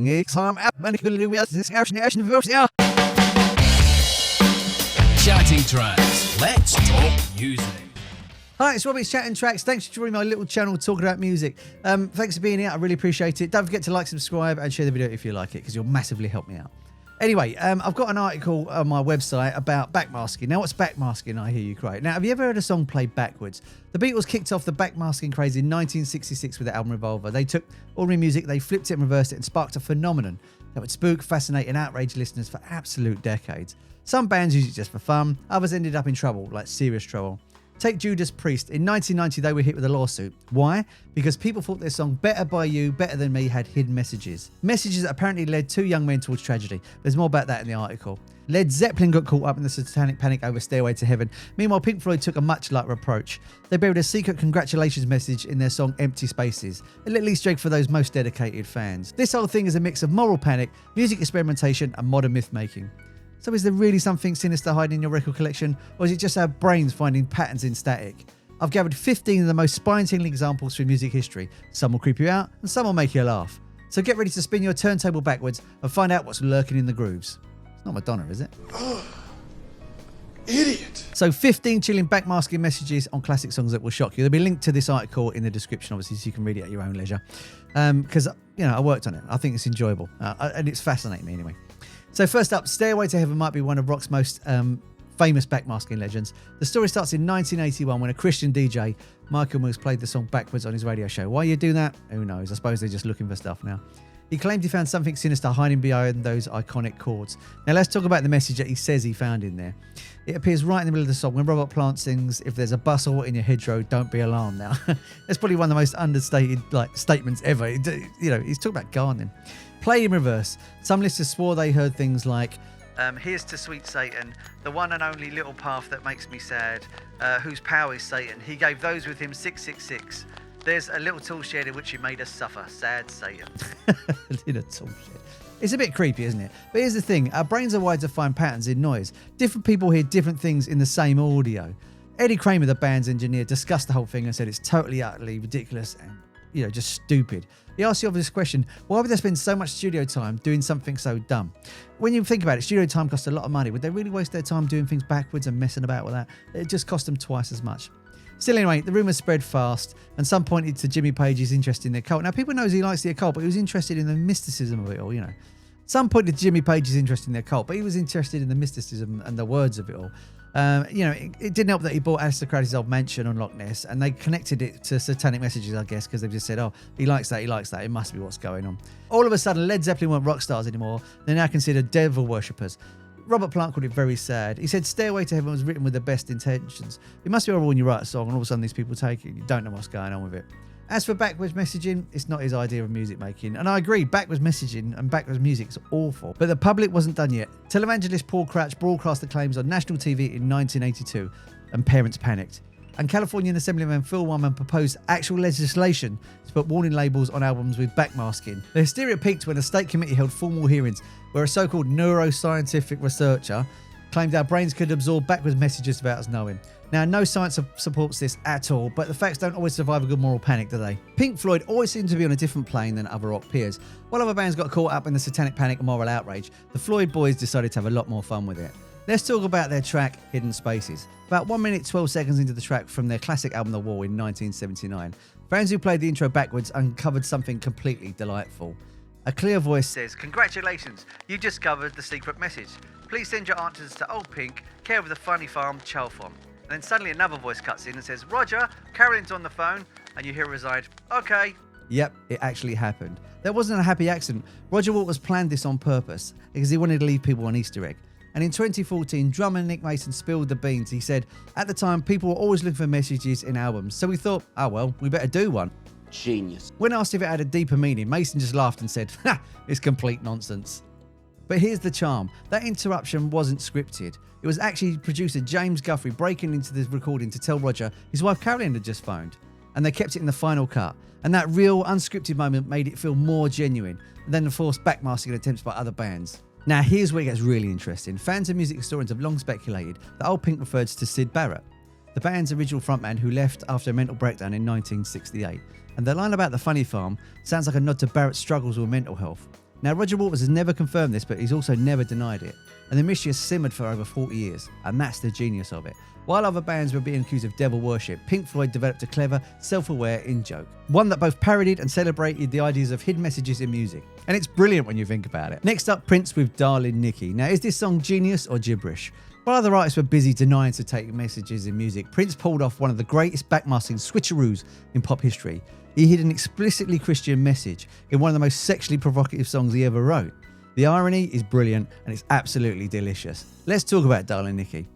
Chatting Tracks. Let's talk music. Hi, it's Robbie's Chatting Tracks. Thanks for joining my little channel talking about music. Thanks for being here. I really appreciate it. Don't forget to like, subscribe, and share the video if you like it, because you'll massively help me out. Anyway, I've got an article on my website about backmasking. Now, what's backmasking? I hear you cry. Now, have you ever heard a song played backwards? The Beatles kicked off the backmasking craze in 1966 with the album Revolver. They took ordinary music, they flipped it and reversed it, and sparked a phenomenon that would spook, fascinate, and outrage listeners for absolute decades. Some bands use it just for fun. Others ended up in trouble, like serious trouble. Take Judas Priest. In 1990, they were hit with a lawsuit. Why? Because people thought their song Better By You, Better Than Me had hidden messages. Messages that apparently led two young men towards tragedy. There's more about that in the article. Led Zeppelin got caught up in the Satanic panic over Stairway to Heaven. Meanwhile, Pink Floyd took a much lighter approach. They buried a secret congratulations message in their song Empty Spaces, a little Easter egg for those most dedicated fans. This whole thing is a mix of moral panic, music experimentation, and modern myth making. So is there really something sinister hiding in your record collection, or is it just our brains finding patterns in static? I've gathered 15 of the most spine-tingling examples through music history. Some will creep you out, and some will make you laugh. So get ready to spin your turntable backwards and find out what's lurking in the grooves. It's not Madonna, is it? Idiot. So 15 chilling backmasking messages on classic songs that will shock you. There'll be a link to this article in the description, obviously, so you can read it at your own leisure. Because, I worked on it. I think it's enjoyable. And it's fascinating me anyway. So first up, Stairway to Heaven might be one of rock's most famous backmasking legends. The story starts in 1981 when a Christian DJ, Michael Mills, played the song backwards on his radio show. Why you do that? Who knows? I suppose they're just looking for stuff now. He claimed he found something sinister hiding behind those iconic chords. Now let's talk about the message that he says he found in there. It appears right in the middle of the song when Robert Plant sings, "If there's a bustle in your hedgerow, don't be alarmed." Now, that's probably one of the most understated statements ever. He's talking about gardening. Play in reverse. Some listeners swore they heard things like, "Here's to sweet Satan, the one and only little path that makes me sad, whose power is Satan. He gave those with him 666. There's a little tool shed in which he made us suffer. Sad Satan." A little tool shed. It's a bit creepy, isn't it? But here's the thing. Our brains are wired to find patterns in noise. Different people hear different things in the same audio. Eddie Kramer, the band's engineer, discussed the whole thing and said it's totally, utterly ridiculous and, just stupid. He asked the obvious question, why would they spend so much studio time doing something so dumb? When you think about it, studio time costs a lot of money. Would they really waste their time doing things backwards and messing about with that? It just cost them twice as much. Still, anyway, the rumours spread fast, and some pointed to Jimmy Page's interest in the occult. Now, people knows he likes the occult, but he was interested in the mysticism of it all, Some pointed to Jimmy Page's interest in the occult, but he was interested in the mysticism and the words of it all. It didn't help that he bought Aristocrat's old mansion on Loch Ness, and they connected it to satanic messages, I guess, because they've just said, oh, he likes that, it must be what's going on. All of a sudden, Led Zeppelin weren't rock stars anymore. They're now considered devil worshippers. Robert Plant called it very sad. He said Stairway to Heaven was written with the best intentions. It must be horrible when you write a song and all of a sudden these people take it. You don't know what's going on with it. As for backwards messaging, it's not his idea of music making. And I agree, backwards messaging and backwards music is awful. But the public wasn't done yet. Televangelist Paul Crouch broadcast the claims on national TV in 1982 and parents panicked. And Californian Assemblyman Phil Wyman proposed actual legislation to put warning labels on albums with backmasking. The hysteria peaked when a state committee held formal hearings where a so-called neuroscientific researcher claimed our brains could absorb backwards messages without us knowing. Now, no science supports this at all, but the facts don't always survive a good moral panic, do they? Pink Floyd always seem to be on a different plane than other rock peers. While other bands got caught up in the satanic panic and moral outrage, the Floyd boys decided to have a lot more fun with it. Let's talk about their track, Hidden Spaces. About 1 minute 12 seconds into the track from their classic album The Wall in 1979, fans who played the intro backwards uncovered something completely delightful. A clear voice says, "Congratulations, you discovered the secret message. Please send your answers to Old Pink, care of the Funny Farm, Chalfont." And then suddenly another voice cuts in and says, "Roger, Carolyn's on the phone," and you hear her reside, "Okay." Yep, it actually happened. That wasn't a happy accident. Roger Waters planned this on purpose because he wanted to leave people an Easter egg. And in 2014, drummer Nick Mason spilled the beans. He said, at the time, people were always looking for messages in albums. So we thought, oh well, we better do one. Genius. When asked if it had a deeper meaning, Mason just laughed and said, "Ha, it's complete nonsense." But here's the charm. That interruption wasn't scripted. It was actually producer James Guthrie breaking into the recording to tell Roger his wife Carolyn had just phoned. And they kept it in the final cut. And that real, unscripted moment made it feel more genuine than the forced backmasking attempts by other bands. Now, here's where it gets really interesting. Fans and music historians have long speculated that Old Pink referred to Syd Barrett, the band's original frontman who left after a mental breakdown in 1968. And the line about the Funny Farm sounds like a nod to Barrett's struggles with mental health. Now, Roger Waters has never confirmed this, but he's also never denied it. And the mystery has simmered for over 40 years, and that's the genius of it. While other bands were being accused of devil worship, Pink Floyd developed a clever, self-aware in-joke. One that both parodied and celebrated the ideas of hidden messages in music. And it's brilliant when you think about it. Next up, Prince with Darling Nikki. Now, is this song genius or gibberish? While other artists were busy denying satanic messages in music, Prince pulled off one of the greatest backmasking switcheroos in pop history. He hid an explicitly Christian message in one of the most sexually provocative songs he ever wrote. The irony is brilliant and it's absolutely delicious. Let's talk about Darling Nikki.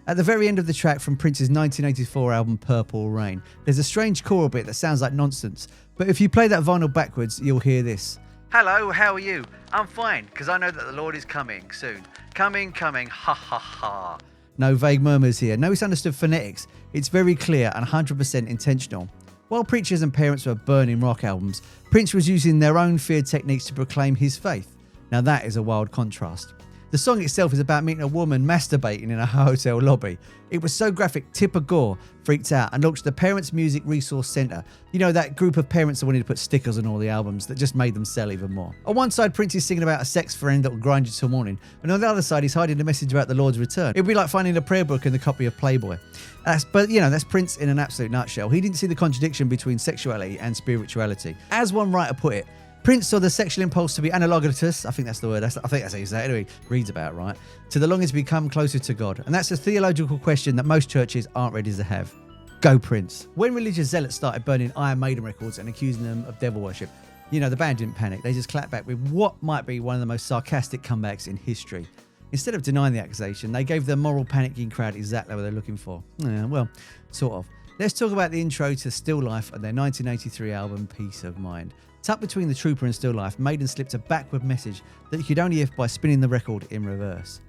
At the very end of the track from Prince's 1984 album Purple Rain, there's a strange choral bit that sounds like nonsense, but if you play that vinyl backwards, you'll hear this. Hello, how are you? I'm fine, because I know that the Lord is coming soon. Coming, ha ha ha. No vague murmurs here, no misunderstood phonetics. It's very clear and 100% intentional. While preachers and parents were burning rock albums, Prince was using their own feared techniques to proclaim his faith. Now that is a wild contrast. The song itself is about meeting a woman masturbating in a hotel lobby. It was so graphic, Tipper Gore freaked out and launched the Parents Music Resource Centre. You know, that group of parents that wanted to put stickers on all the albums that just made them sell even more. On one side, Prince is singing about a sex friend that will grind you till morning, and on the other side, he's hiding a message about the Lord's return. It would be like finding a prayer book in the copy of Playboy. That's Prince in an absolute nutshell. He didn't see the contradiction between sexuality and spirituality. As one writer put it, Prince saw the sexual impulse to be analogous, I think that's the word, I think that's how you say it, anyway, reads about it, right, to the longing to become closer to God. And that's a theological question that most churches aren't ready to have. Go Prince. When religious zealots started burning Iron Maiden records and accusing them of devil worship, you know, the band didn't panic. They just clapped back with what might be one of the most sarcastic comebacks in history. Instead of denying the accusation, they gave the moral panicking crowd exactly what they're looking for. Yeah, well, sort of. Let's talk about the intro to Still Life on their 1983 album Peace of Mind. Tucked between the Trooper and Still Life, Maiden slipped a backward message that you could only hear by spinning the record in reverse.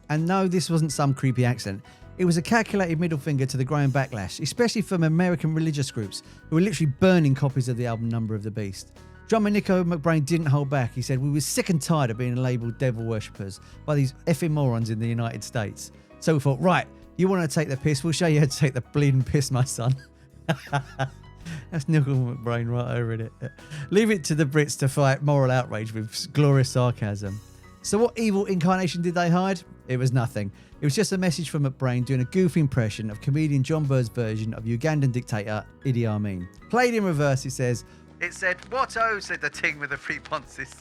And no, this wasn't some creepy accent. It was a calculated middle finger to the growing backlash, especially from American religious groups who were literally burning copies of the album Number of the Beast. Drummer Nico McBrain didn't hold back. He said, "We were sick and tired of being labelled devil worshippers by these effing morons in the United States. So we thought, right, you want to take the piss? We'll show you how to take the bleeding piss, my son." That's Nico McBrain right over in it. Leave it to the Brits to fight moral outrage with glorious sarcasm. So what evil incarnation did they hide? It was nothing. It was just a message from McBrain doing a goofy impression of comedian John Bird's version of Ugandan dictator Idi Amin. Played in reverse, it said, "What oh," said the ting with the three ponces.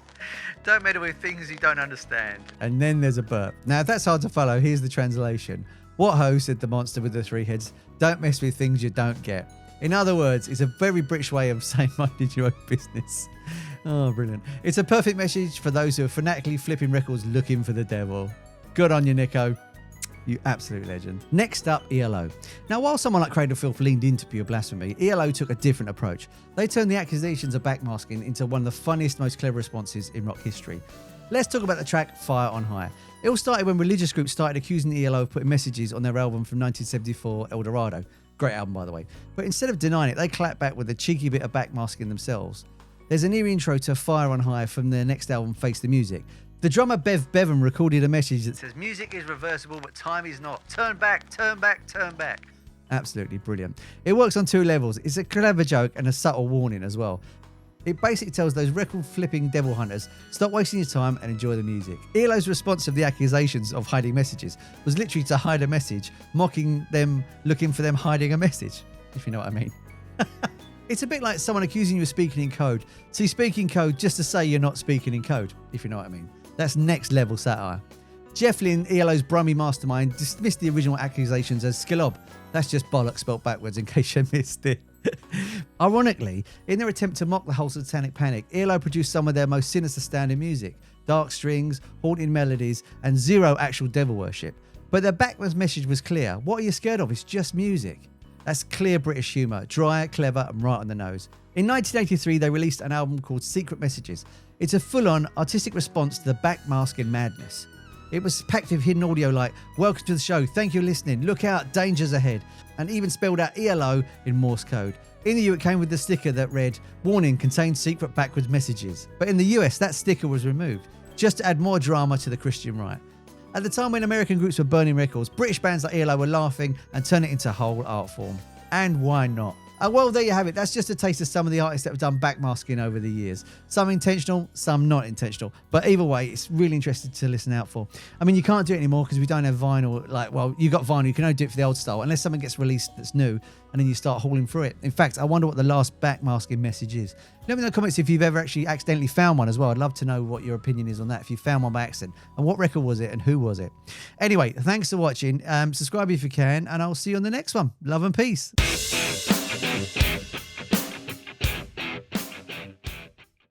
"Don't meddle with things you don't understand." And then there's a burp. Now, if that's hard to follow, here's the translation. "What ho," said the monster with the three heads. "Don't mess with things you don't get." In other words, it's a very British way of saying minding your own business. Oh, brilliant. It's a perfect message for those who are fanatically flipping records looking for the devil. Good on you, Nico. You absolute legend. Next up, ELO. Now, while someone like Cradle Filth leaned into pure blasphemy, ELO took a different approach. They turned the accusations of backmasking into one of the funniest, most clever responses in rock history. Let's talk about the track Fire on High. It all started when religious groups started accusing ELO of putting messages on their album from 1974, El Dorado. Great album, by the way. But instead of denying it, they clapped back with a cheeky bit of backmasking themselves. There's an eerie intro to Fire on High from their next album, Face the Music. The drummer Bev Bevan recorded a message that says, "Music is reversible, but time is not. Turn back, turn back, turn back." Absolutely brilliant. It works on two levels. It's a clever joke and a subtle warning as well. It basically tells those record-flipping devil hunters, stop wasting your time and enjoy the music. ELO's response to the accusations of hiding messages was literally to hide a message, mocking them, looking for them hiding a message, if you know what I mean. It's a bit like someone accusing you of speaking in code. So you speak in code just to say you're not speaking in code, if you know what I mean. That's next level satire. Jeff Lynne, ELO's Brummie mastermind, dismissed the original accusations as skilob. That's just bollocks spelt backwards in case you missed it. Ironically, in their attempt to mock the whole satanic panic, ELO produced some of their most sinister sounding music. Dark strings, haunting melodies, and zero actual devil worship. But their backwards message was clear. What are you scared of? It's just music. That's clear British humour, dry, clever, and right on the nose. In 1983, they released an album called Secret Messages. It's a full-on artistic response to the backmasking madness. It was packed with hidden audio like, "Welcome to the show, thank you for listening, look out, dangers ahead," and even spelled out ELO in Morse code. In the EU, it came with the sticker that read, "Warning, contains secret backwards messages." But in the US, that sticker was removed, just to add more drama to the Christian right. At the time when American groups were burning records, British bands like ELO were laughing and turning it into a whole art form. And why not? Well, there you have it. That's just a taste of some of the artists that have done backmasking over the years. Some intentional, some not intentional. But either way, it's really interesting to listen out for. I mean, you can't do it anymore because we don't have vinyl. Like, well, you got vinyl. You can only do it for the old style unless something gets released that's new and then you start hauling through it. In fact, I wonder what the last backmasking message is. Let me know in the comments if you've ever actually accidentally found one as well. I'd love to know what your opinion is on that. If you found one by accident and what record was it and who was it? Anyway, thanks for watching. Subscribe if you can and I'll see you on the next one. Love and peace.